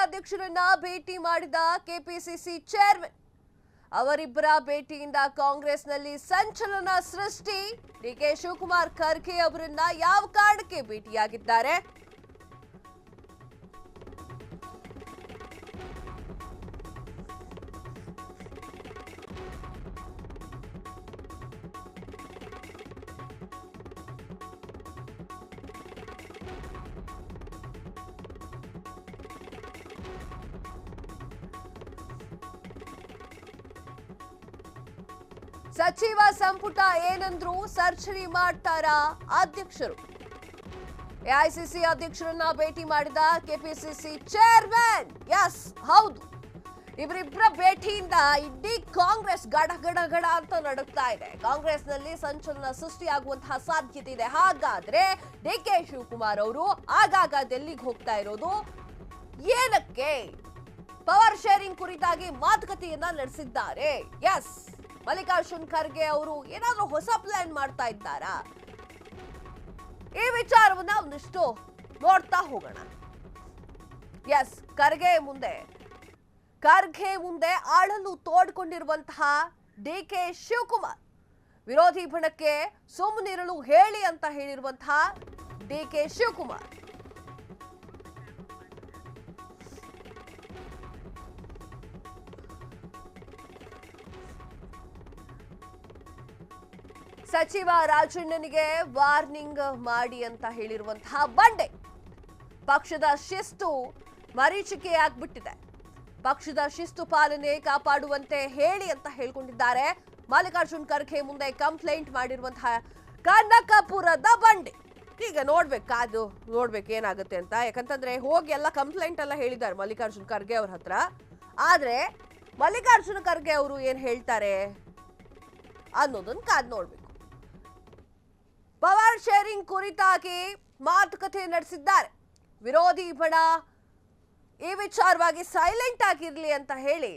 ಅಧ್ಯಕ್ಷರನ್ನ ಭೇಟಿ ಮಾಡಿದ KPCC chairman. ಅವರಿಬ್ಬರ ಭೇಟಿಯಿಂದ ಕಾಂಗ್ರೆಸ್ನಲ್ಲಿ ಸಂಚಲನ ಸೃಷ್ಟಿ. ಡಿಕೆ ಶಿವಕುಮಾರ್ ಖರ್ಗೆ ಅವರನ್ನ ಯಾವ ಕಾರಣಕ್ಕೆ ಭೇಟಿಯಾಗಿದ್ದಾರೆ? ಸಚಿವ ಸಂಪುಟ ಏನಂದ್ರು ಸರ್ಜರಿ ಮಾಡ್ತಾರಾ ಅಧ್ಯಕ್ಷರು? ಎಐಸಿಸಿ ಅಧ್ಯಕ್ಷರನ್ನ ಭೇಟಿ ಮಾಡಿದ ಕೆಪಿಸಿಸಿ ಚೇರ್ಮನ್. ಎಸ್, ಹೌದು, ಇವರಿಬ್ಬರ ಭೇಟಿಯಿಂದ ಇಡೀ ಕಾಂಗ್ರೆಸ್ ಗಡ ಗಡ ಗಡ ಅಂತ ನಡುತ್ತಾ ಇದೆ. ಕಾಂಗ್ರೆಸ್ನಲ್ಲಿ ಸಂಚಲನ ಸೃಷ್ಟಿಯಾಗುವಂತಹ ಸಾಧ್ಯತೆ ಇದೆ. ಹಾಗಾದ್ರೆ ಡಿಕೆ ಶಿವಕುಮಾರ್ ಅವರು ಆಗಾಗ ಡೆಲ್ಲಿಗೆ ಹೋಗ್ತಾ ಇರೋದು ಏನಕ್ಕೆ? ಪವರ್ ಶೇರಿಂಗ್ ಕುರಿತಾಗಿ ಮಾತುಕತೆಯನ್ನ ನಡೆಸಿದ್ದಾರೆ. ಎಸ್, ಮಲ್ಲಿಕಾರ್ಜುನ್ ಖರ್ಗೆ ಅವರು ಏನಾದ್ರೂ ಹೊಸ ಪ್ಲಾನ್ ಮಾಡ್ತಾ ಇದ್ದಾರಾ? ಈ ವಿಚಾರವನ್ನ ಒಂದಿಷ್ಟು ನೋಡ್ತಾ ಹೋಗೋಣ. ಎಸ್, ಖರ್ಗೆ ಮುಂದೆ ಆಳಲು ತೋಡ್ಕೊಂಡಿರುವಂತಹ ಡಿಕೆ ಶಿವಕುಮಾರ್, ವಿರೋಧಿ ಬಣಕ್ಕೆ ಸುಮ್ಮನಿರಲು ಹೇಳಿ ಅಂತ ಹೇಳಿರುವಂತಹ ಡಿಕೆ ಶಿವಕುಮಾರ್ ಸಚಿವ ರಾಜಣ್ಣನಿಗೆ ವಾರ್ನಿಂಗ್ ಮಾಡಿ ಅಂತ ಹೇಳಿರುವಂತಹ ಬಂಡೆ. ಪಕ್ಷದ ಶಿಸ್ತು ಮರೀಚಿಕೆಯಾಗ್ಬಿಟ್ಟಿದೆ. ಪಕ್ಷದ ಶಿಸ್ತು ಪಾಲನೆ ಕಾಪಾಡುವಂತೆ ಹೇಳಿ ಅಂತ ಹೇಳ್ಕೊಂಡಿದ್ದಾರೆ. ಮಲ್ಲಿಕಾರ್ಜುನ್ ಖರ್ಗೆ ಮುಂದೆ ಕಂಪ್ಲೇಂಟ್ ಮಾಡಿರುವಂತಹ ಕನಕಪುರದ ಬಂಡೆ. ಈಗ ನೋಡ್ಬೇಕು ಏನಾಗುತ್ತೆ ಅಂತ. ಯಾಕಂತಂದ್ರೆ ಹೋಗಿ ಎಲ್ಲ ಕಂಪ್ಲೇಂಟ್ ಎಲ್ಲ ಹೇಳಿದ್ದಾರೆ ಮಲ್ಲಿಕಾರ್ಜುನ್ ಖರ್ಗೆ ಅವ್ರ ಹತ್ರ. ಆದ್ರೆ ಮಲ್ಲಿಕಾರ್ಜುನ್ ಖರ್ಗೆ ಅವರು ಏನ್ ಹೇಳ್ತಾರೆ ಅನ್ನೋದನ್ನ ಕಾದ್ ನೋಡ್ಬೇಕು. ಪವರ್ ಶೇರಿಂಗ್ ಕುರಿತಾಗಿ ಮಾತುಕತೆ ನಡೆಸಿದ್ದಾರೆ. ವಿರೋಧಿ ಬಣ ಈ ವಿಚಾರವಾಗಿ ಸೈಲೆಂಟ್ ಆಗಿರ್ಲಿ ಅಂತ ಹೇಳಿ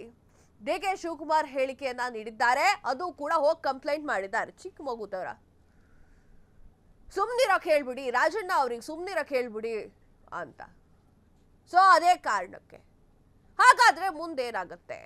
ಡಿಕೆ ಶಿವಕುಮಾರ್ ಹೇಳಿಕೆಯನ್ನ ನೀಡಿದ್ದಾರೆ. ಅದು ಕೂಡ ಹೋಗಿ ಕಂಪ್ಲೇಂಟ್ ಮಾಡಿದ್ದಾರೆ. ಚಿಕ್ಕ ಮಗು ತರ ಸುಮ್ನಿರಕ್ ಹೇಳ್ಬಿಡಿ, ರಾಜಣ್ಣ ಅವ್ರಿಗೆ ಸುಮ್ನಿರಕ್ ಹೇಳ್ಬಿಡಿ ಅಂತ. ಸೊ ಅದೇ ಕಾರಣಕ್ಕೆ. ಹಾಗಾದ್ರೆ ಮುಂದೇನಾಗತ್ತೆ?